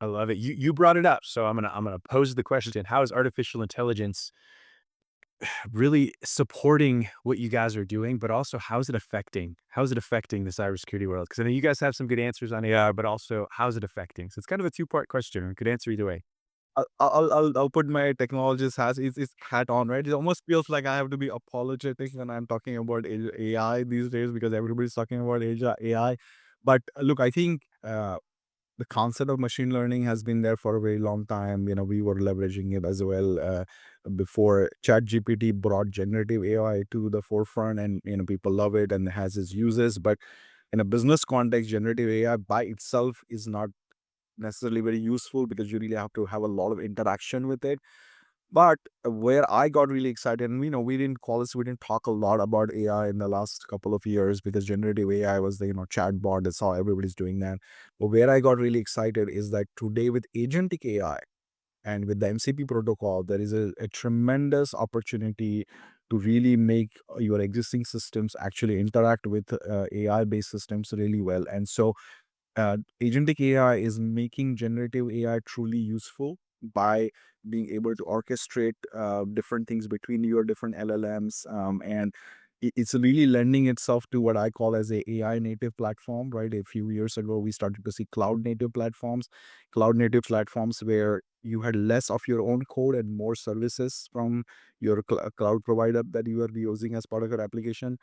I love it. You brought it up, so I'm gonna pose the question: how is artificial intelligence really supporting what you guys are doing, but also how is it affecting the cybersecurity world? Because I know you guys have some good answers on AI, but also how's it affecting? So it's kind of a two-part question. We could answer either way. I'll put my technologist has his hat on, right? It almost feels like I have to be apologetic when I'm talking about AI these days because everybody's talking about AI. But look, I think the concept of machine learning has been there for a very long time. We were leveraging it as well before ChatGPT brought generative AI to the forefront, and people love it and has its uses. But in a business context, generative AI by itself is not necessarily very useful because you really have to have a lot of interaction with it. But where I got really excited, and we didn't talk a lot about AI in the last couple of years because generative AI was the chatbot. That's how everybody's doing that. But where I got really excited is that today with agentic AI and with the MCP protocol, there is a tremendous opportunity to really make your existing systems actually interact with AI based systems really well. And so agentic AI is making generative AI truly useful by being able to orchestrate different things between your different LLMs, and it's really lending itself to what I call as a AI native platform. Right, a few years ago, we started to see cloud native platforms where you had less of your own code and more services from your cloud provider that you are using as part of your application.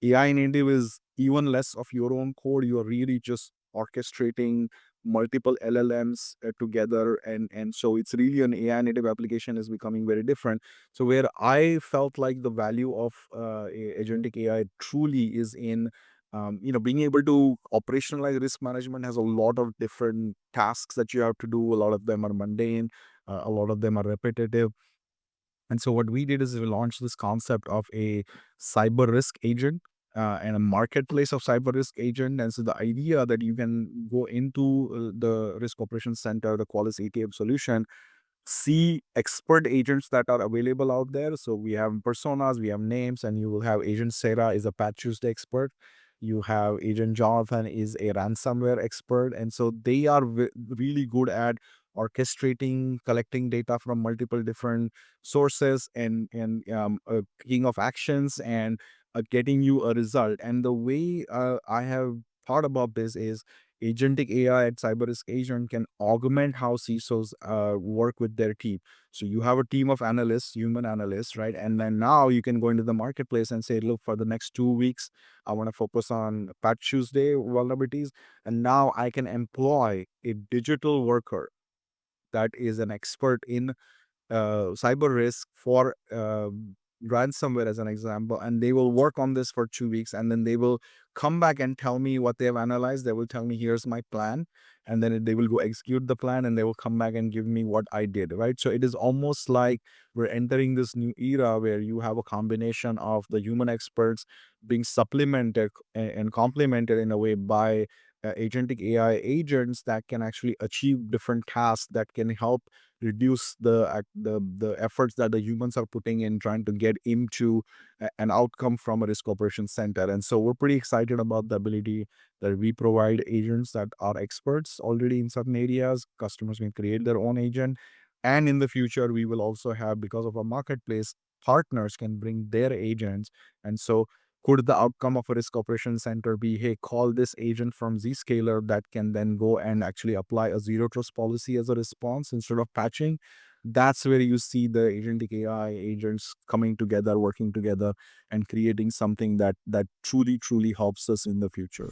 AI native is even less of your own code. You are really just orchestrating multiple LLMs together, and so it's really an AI native application is becoming very different. So where I felt like the value of agentic AI truly is in being able to operationalize risk management has a lot of different tasks that you have to do. A lot of them are mundane, a lot of them are repetitive, and so what we did is we launched this concept of a cyber risk agent and a marketplace of cyber risk agent. And so the idea that you can go into the risk operations center, the Qualys ATM solution, see expert agents that are available out there. So we have personas, we have names, and you will have Agent Sarah is a Patch Tuesday expert. You have Agent Jonathan is a ransomware expert, and so they are really good at orchestrating, collecting data from multiple different sources, and picking of actions and getting you a result. And the way I have thought about this is agentic AI at Cyber Risk Agent can augment how CISOs work with their team. So you have a team of analysts, human analysts, right? And then now you can go into the marketplace and say, look, for the next 2 weeks, I want to focus on Patch Tuesday vulnerabilities. And now I can employ a digital worker that is an expert in cyber risk for ransomware as an example, and they will work on this for 2 weeks, and then they will come back and tell me what they have analyzed. They will tell me, here's my plan, and then they will go execute the plan, and they will come back and give me what I did, right? So it is almost like we're entering this new era where you have a combination of the human experts being supplemented and complemented in a way by agentic AI agents that can actually achieve different tasks that can help reduce the efforts that the humans are putting in trying to get into an outcome from a risk operations center. And so we're pretty excited about the ability that we provide agents that are experts already in certain areas. Customers can create their own agent, and in the future we will also have, because of our marketplace, partners can bring their agents. And so could the outcome of a risk operations center be, hey, call this agent from Zscaler that can then go and actually apply a zero trust policy as a response instead of patching? That's where you see the agentic AI agents coming together, working together, and creating something that truly, truly helps us in the future.